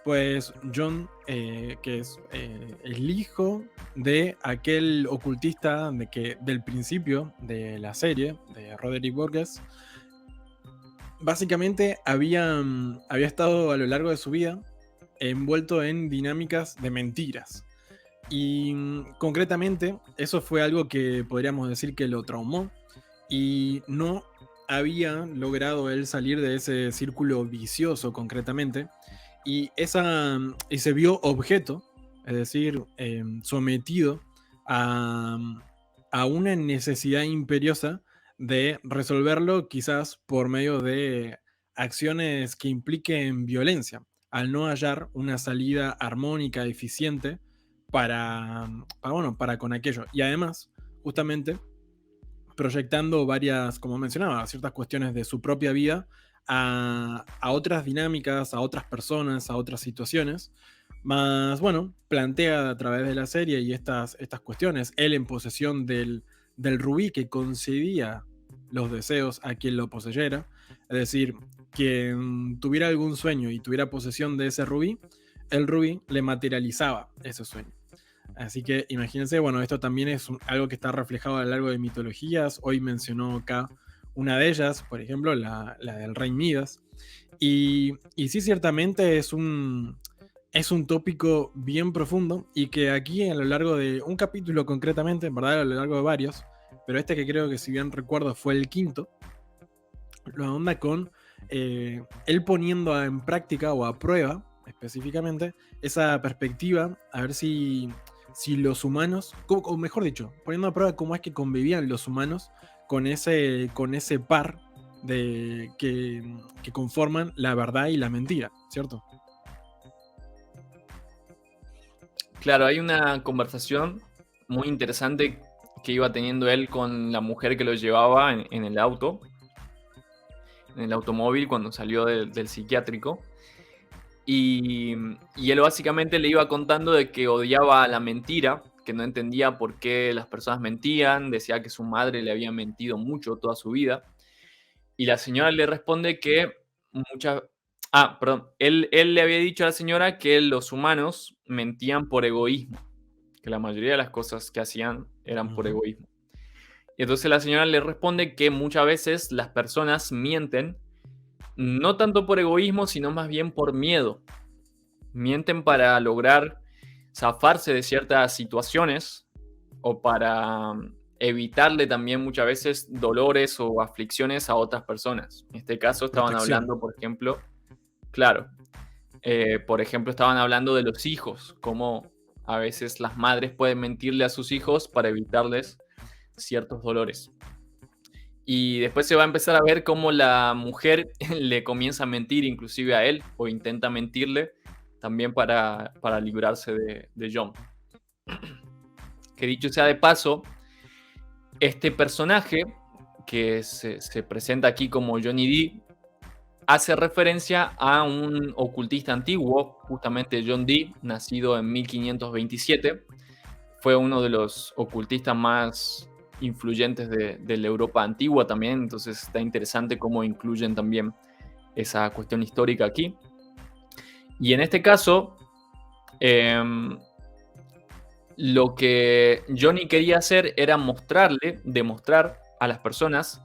Pues John, que es el hijo de aquel ocultista del principio de la serie, de Roderick Burgess, básicamente había estado a lo largo de su vida envuelto en dinámicas de mentiras. Y concretamente, eso fue algo que podríamos decir que lo traumó y no había logrado él salir de ese círculo vicioso concretamente y se vio objeto, es decir, sometido a, a una necesidad imperiosa de resolverlo quizás por medio de acciones que impliquen violencia, al no hallar una salida armónica, eficiente para con aquello. Y además, justamente, proyectando varias, como mencionaba, ciertas cuestiones de su propia vida a otras dinámicas, a otras personas, a otras situaciones. Más, bueno, plantea a través de la serie y estas cuestiones, él en posesión del rubí que concedía los deseos a quien lo poseyera, es decir, quien tuviera algún sueño y tuviera posesión de ese rubí, el rubí le materializaba ese sueño. Así que imagínense, bueno, esto también es algo que está reflejado a lo largo de mitologías. Hoy mencionó acá una de ellas, por ejemplo, la del rey Midas. Y sí, ciertamente es un tópico bien profundo y que aquí a lo largo de un capítulo concretamente, en verdad a lo largo de varios, pero este que creo que si bien recuerdo fue el quinto, lo ahonda con él poniendo en práctica o a prueba específicamente esa perspectiva, a ver si los humanos, o mejor dicho, poniendo a prueba cómo es que convivían los humanos con ese par que conforman la verdad y la mentira, ¿cierto? Claro, hay una conversación muy interesante que iba teniendo él con la mujer que lo llevaba en el auto, en el automóvil cuando salió del psiquiátrico. Y él básicamente le iba contando de que odiaba la mentira, que no entendía por qué las personas mentían, decía que su madre le había mentido mucho toda su vida. Y la señora le responde que muchas... Ah, perdón. Él le había dicho a la señora que los humanos mentían por egoísmo, que la mayoría de las cosas que hacían eran por Ujú. egoísmo. Y entonces la señora le responde que muchas veces las personas mienten, no tanto por egoísmo, sino más bien por miedo. Mienten para lograr zafarse de ciertas situaciones o para evitarle también muchas veces dolores o aflicciones a otras personas. En este caso estaban Protección. hablando, por ejemplo, claro, por ejemplo, estaban hablando de los hijos, cómo a veces las madres pueden mentirle a sus hijos para evitarles ciertos dolores. Y después se va a empezar a ver cómo la mujer le comienza a mentir inclusive a él o intenta mentirle también para librarse de John. Que dicho sea de paso, este personaje que se presenta aquí como Johnny Dee hace referencia a un ocultista antiguo, justamente John Dee, nacido en 1527. Fue uno de los ocultistas más influyentes de la Europa antigua también, entonces está interesante cómo incluyen también esa cuestión histórica aquí. Y en este caso, lo que Johnny quería hacer era demostrar a las personas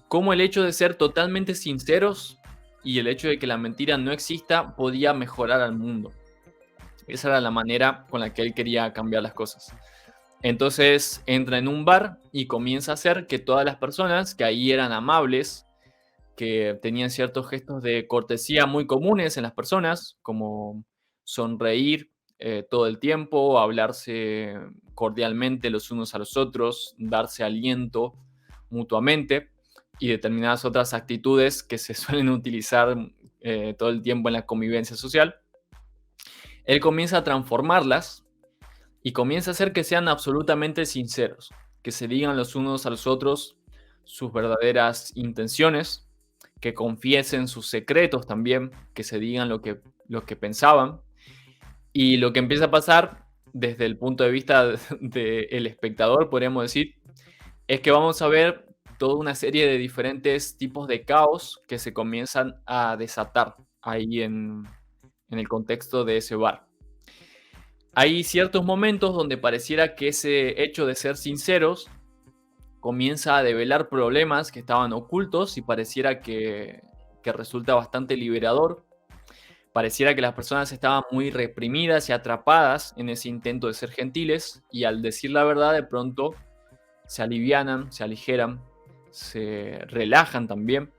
cómo el hecho de ser totalmente sinceros y el hecho de que la mentira no exista podía mejorar al mundo. Esa era la manera con la que él quería cambiar las cosas. Entonces entra en un bar y comienza a hacer que todas las personas que ahí eran amables, que tenían ciertos gestos de cortesía muy comunes en las personas, como sonreír todo el tiempo, hablarse cordialmente los unos a los otros, darse aliento mutuamente y determinadas otras actitudes que se suelen utilizar todo el tiempo en la convivencia social. Él comienza a transformarlas y comienza a hacer que sean absolutamente sinceros, que se digan los unos a los otros sus verdaderas intenciones, que confiesen sus secretos también, que se digan lo que pensaban. Y lo que empieza a pasar desde el punto de vista del espectador, podríamos decir, es que vamos a ver toda una serie de diferentes tipos de caos que se comienzan a desatar ahí en en el contexto de ese bar. Hay ciertos momentos donde pareciera que ese hecho de ser sinceros comienza a develar problemas que estaban ocultos y pareciera que resulta bastante liberador. Pareciera que las personas estaban muy reprimidas y atrapadas en ese intento de ser gentiles, y al decir la verdad de pronto se alivianan, se aligeran, se relajan también.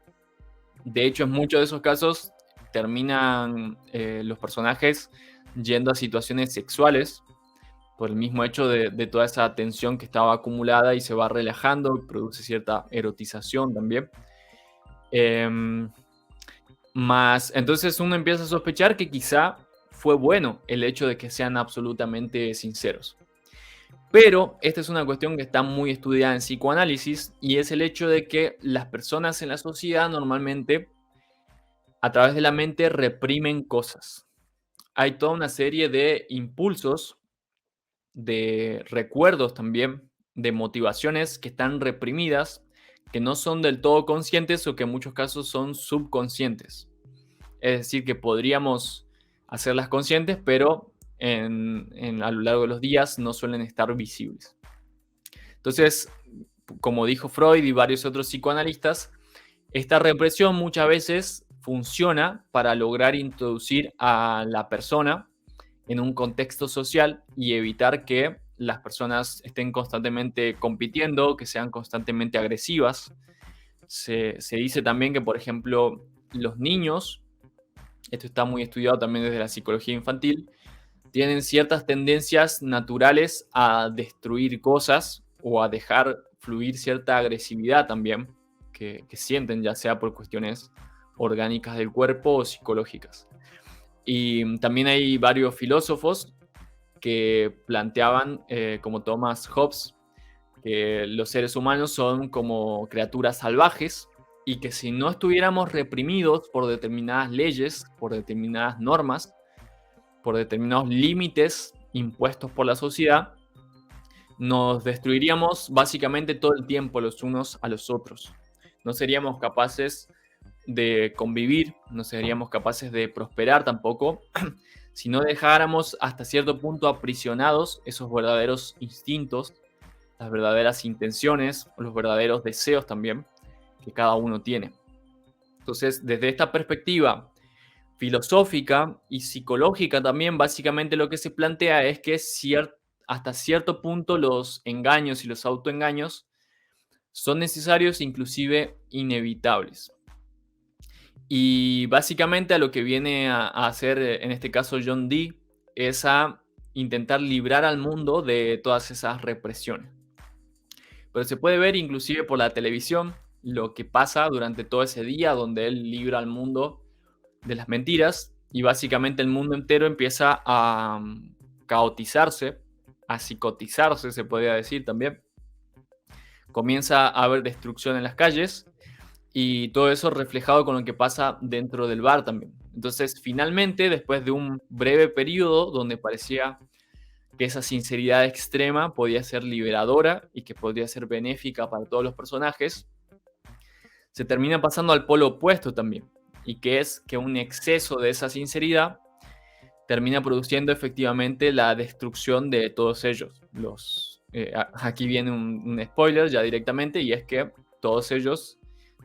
De hecho, en muchos de esos casos terminan los personajes yendo a situaciones sexuales por el mismo hecho de toda esa tensión que estaba acumulada, y se va relajando, y produce cierta erotización también. Entonces uno empieza a sospechar que quizá fue bueno el hecho de que sean absolutamente sinceros. Pero esta es una cuestión que está muy estudiada en psicoanálisis, y es el hecho de que las personas en la sociedad normalmente, a través de la mente, reprimen cosas. Hay toda una serie de impulsos, de recuerdos también, de motivaciones que están reprimidas, que no son del todo conscientes o que en muchos casos son subconscientes. Es decir, que podríamos hacerlas conscientes, pero a lo largo de los días no suelen estar visibles. Entonces, como dijo Freud y varios otros psicoanalistas, esta represión muchas veces funciona para lograr introducir a la persona en un contexto social y evitar que las personas estén constantemente compitiendo, que sean constantemente agresivas. Se dice también que, por ejemplo, los niños, esto está muy estudiado también desde la psicología infantil, tienen ciertas tendencias naturales a destruir cosas o a dejar fluir cierta agresividad también que sienten, ya sea por cuestiones orgánicas del cuerpo o psicológicas. Y también hay varios filósofos que planteaban, como Thomas Hobbes, que los seres humanos son como criaturas salvajes y que si no estuviéramos reprimidos por determinadas leyes, por determinadas normas, por determinados límites impuestos por la sociedad, nos destruiríamos básicamente todo el tiempo los unos a los otros. No seríamos capaces de convivir, no seríamos capaces de prosperar tampoco, si no dejáramos hasta cierto punto aprisionados esos verdaderos instintos, las verdaderas intenciones, los verdaderos deseos también que cada uno tiene. Entonces, desde esta perspectiva filosófica y psicológica también, básicamente lo que se plantea es que hasta cierto punto los engaños y los autoengaños son necesarios, inclusive inevitables. Y básicamente a lo que viene a hacer, en este caso, John Dee, es a intentar librar al mundo de todas esas represiones. Pero se puede ver inclusive por la televisión lo que pasa durante todo ese día, donde él libra al mundo de las mentiras, y básicamente el mundo entero empieza a caotizarse, a psicotizarse, se podría decir también. Comienza a haber destrucción en las calles, y todo eso reflejado con lo que pasa dentro del bar también. Entonces, finalmente, después de un breve periodo donde parecía que esa sinceridad extrema podía ser liberadora y que podría ser benéfica para todos los personajes, se termina pasando al polo opuesto también, y que es que un exceso de esa sinceridad termina produciendo efectivamente la destrucción de todos ellos. Aquí viene un spoiler ya directamente, y es que todos ellos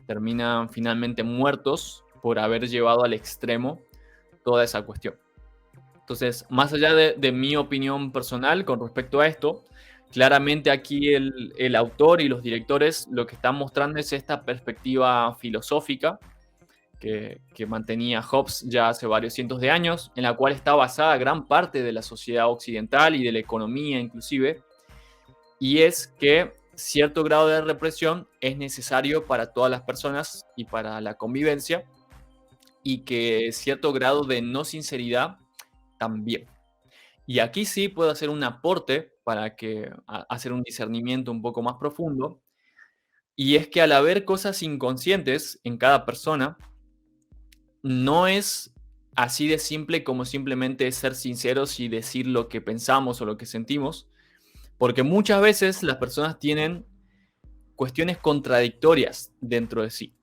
terminan finalmente muertos por haber llevado al extremo toda esa cuestión. Entonces, más allá de mi opinión personal con respecto a esto, claramente aquí el autor y los directores lo que están mostrando es esta perspectiva filosófica que mantenía Hobbes ya hace varios cientos de años, en la cual está basada gran parte de la sociedad occidental y de la economía inclusive, y es que cierto grado de represión es necesario para todas las personas y para la convivencia, y que cierto grado de no sinceridad también. Y aquí sí puedo hacer un aporte para hacer un discernimiento un poco más profundo, y es que al haber cosas inconscientes en cada persona, no es así de simple como simplemente ser sinceros y decir lo que pensamos o lo que sentimos, porque muchas veces las personas tienen cuestiones contradictorias dentro de sí.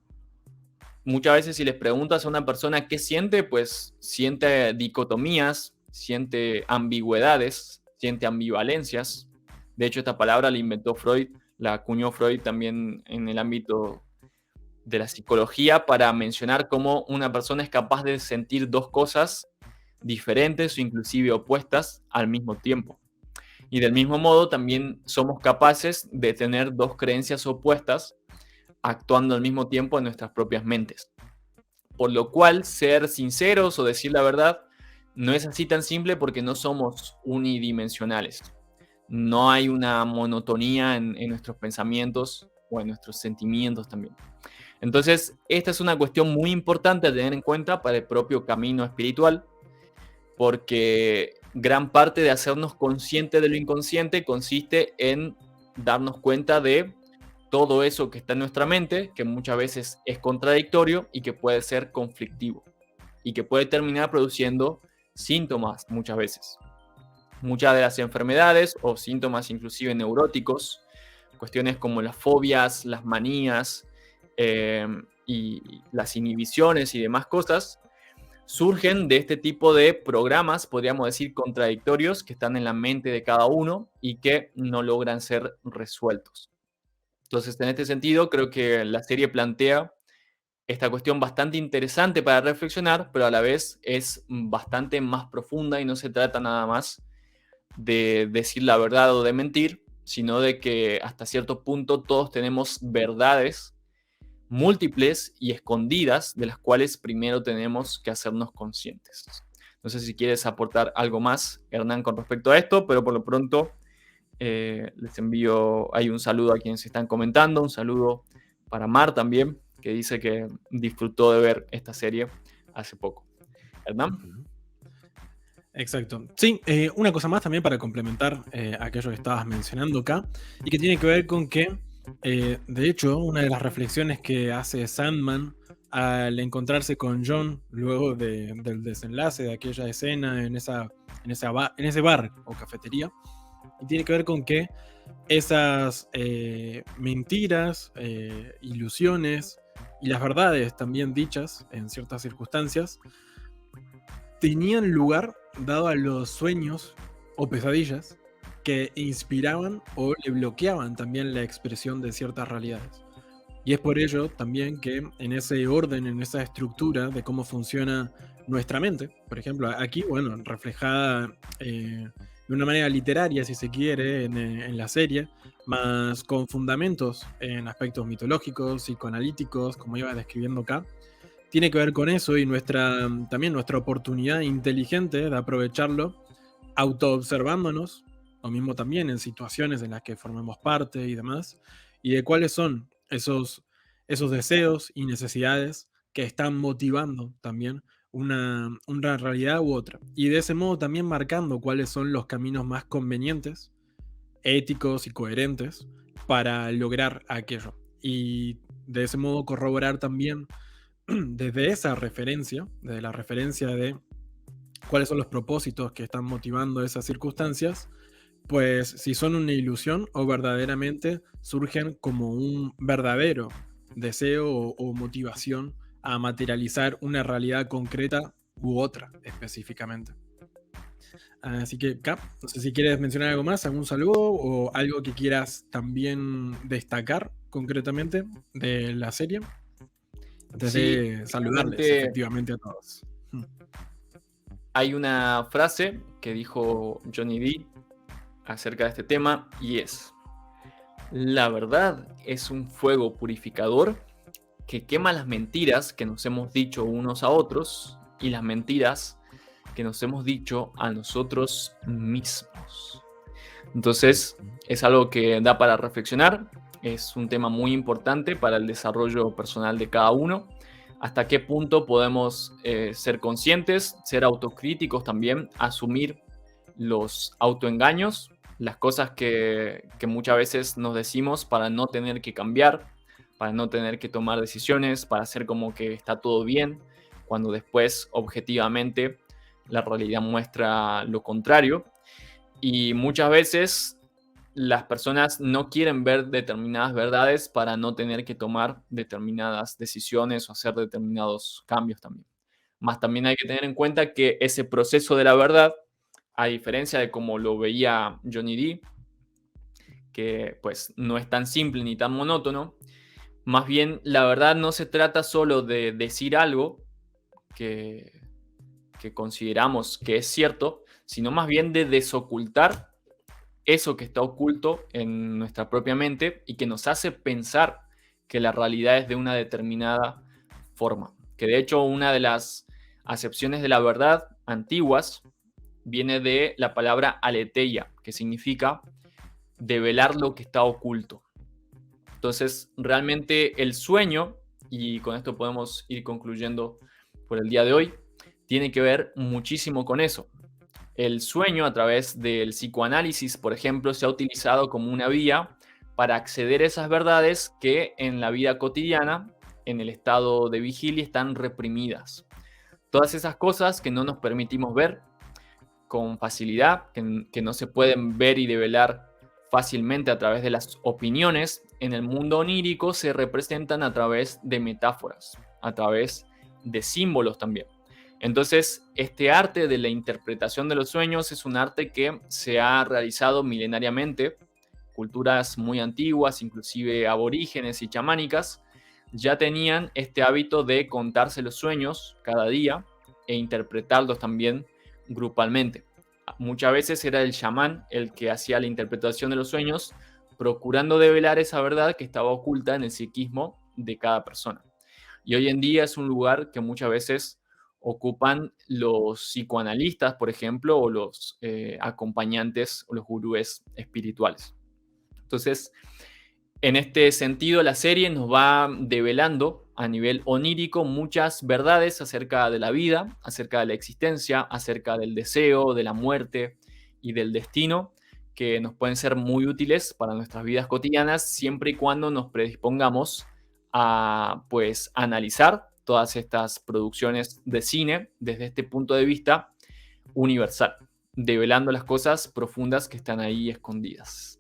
muchas veces si les preguntas a una persona qué siente, pues siente dicotomías, siente ambigüedades, siente ambivalencias. De hecho, esta palabra la inventó Freud, la acuñó Freud también en el ámbito de la psicología para mencionar cómo una persona es capaz de sentir dos cosas diferentes o inclusive opuestas al mismo tiempo. Y del mismo modo también somos capaces de tener dos creencias opuestas actuando al mismo tiempo en nuestras propias mentes. Por lo cual, ser sinceros o decir la verdad no es así tan simple porque no somos unidimensionales. No hay una monotonía en nuestros pensamientos o en nuestros sentimientos también. Entonces, esta es una cuestión muy importante a tener en cuenta para el propio camino espiritual, porque gran parte de hacernos conscientes de lo inconsciente consiste en darnos cuenta de todo eso que está en nuestra mente, que muchas veces es contradictorio y que puede ser conflictivo y que puede terminar produciendo síntomas muchas veces. Muchas de las enfermedades o síntomas inclusive neuróticos, cuestiones como las fobias, las manías y las inhibiciones y demás cosas, surgen de este tipo de programas, podríamos decir, contradictorios que están en la mente de cada uno y que no logran ser resueltos. Entonces, en este sentido, creo que la serie plantea esta cuestión bastante interesante para reflexionar, pero a la vez es bastante más profunda y no se trata nada más de decir la verdad o de mentir, sino de que hasta cierto punto todos tenemos verdades múltiples y escondidas de las cuales primero tenemos que hacernos conscientes. No sé si quieres aportar algo más, Hernán, con respecto a esto, pero por lo pronto les envío ahí un saludo a quienes están comentando, un saludo para Mar también, que dice que disfrutó de ver esta serie hace poco. Hernán. Exacto. Sí, una cosa más también para complementar aquello que estabas mencionando acá, y que tiene que ver con que, de hecho, una de las reflexiones que hace Sandman al encontrarse con John luego del desenlace de aquella escena en ese bar o cafetería, y tiene que ver con que esas mentiras, ilusiones y las verdades también dichas en ciertas circunstancias tenían lugar dado a los sueños o pesadillas que inspiraban o le bloqueaban también la expresión de ciertas realidades. Y es por ello también que en ese orden, en esa estructura de cómo funciona nuestra mente, por ejemplo, aquí, bueno, reflejada de una manera literaria, si se quiere, en la serie, más con fundamentos en aspectos mitológicos, psicoanalíticos, como iba describiendo acá, tiene que ver con eso y también nuestra oportunidad inteligente de aprovecharlo, autoobservándonos, lo mismo también en situaciones en las que formemos parte y demás, y de cuáles son esos deseos y necesidades que están motivando también una realidad u otra. Y de ese modo también marcando cuáles son los caminos más convenientes, éticos y coherentes para lograr aquello. Y de ese modo corroborar también desde esa referencia, desde la referencia de cuáles son los propósitos que están motivando esas circunstancias, pues si son una ilusión o verdaderamente surgen como un verdadero deseo o motivación a materializar una realidad concreta u otra específicamente. Así que, Cap, no sé si quieres mencionar algo más, algún saludo o algo que quieras también destacar concretamente de la serie. Antes de saludarles efectivamente a todos. Hay una frase que dijo Johnny D acerca de este tema y es: la verdad es un fuego purificador que quema las mentiras que nos hemos dicho unos a otros y las mentiras que nos hemos dicho a nosotros mismos. Entonces, es algo que da para reflexionar, es un tema muy importante para el desarrollo personal de cada uno. Hasta qué punto podemos ser conscientes, ser autocríticos también, asumir los autoengaños, las cosas que muchas veces nos decimos para no tener que cambiar, para no tener que tomar decisiones, para hacer como que está todo bien, cuando después objetivamente la realidad muestra lo contrario. Y muchas veces las personas no quieren ver determinadas verdades para no tener que tomar determinadas decisiones o hacer determinados cambios también. Más también hay que tener en cuenta que ese proceso de la verdad, a diferencia de como lo veía Johnny Dee, que pues no es tan simple ni tan monótono, más bien la verdad no se trata solo de decir algo que, que consideramos que es cierto, sino más bien de desocultar eso que está oculto en nuestra propia mente y que nos hace pensar que la realidad es de una determinada forma. Que de hecho una de las acepciones de la verdad antiguas viene de la palabra aletheia, que significa develar lo que está oculto. Entonces, realmente el sueño, y con esto podemos ir concluyendo por el día de hoy, tiene que ver muchísimo con eso. El sueño, a través del psicoanálisis, por ejemplo, se ha utilizado como una vía para acceder a esas verdades que en la vida cotidiana, en el estado de vigilia, están reprimidas. Todas esas cosas que no nos permitimos ver con facilidad, que no se pueden ver y develar fácilmente a través de las opiniones, en el mundo onírico se representan a través de metáforas, a través de símbolos también. Entonces, este arte de la interpretación de los sueños es un arte que se ha realizado milenariamente. Culturas muy antiguas, inclusive aborígenes y chamánicas, ya tenían este hábito de contarse los sueños cada día e interpretarlos también grupalmente. Muchas veces era el chamán el que hacía la interpretación de los sueños, procurando develar esa verdad que estaba oculta en el psiquismo de cada persona. Y hoy en día es un lugar que muchas veces ocupan los psicoanalistas, por ejemplo, o los acompañantes o los gurúes espirituales. Entonces, en este sentido, la serie nos va develando a nivel onírico muchas verdades acerca de la vida, acerca de la existencia, acerca del deseo, de la muerte y del destino, que nos pueden ser muy útiles para nuestras vidas cotidianas, siempre y cuando nos predispongamos a, pues, analizar todas estas producciones de cine desde este punto de vista universal, develando las cosas profundas que están ahí escondidas.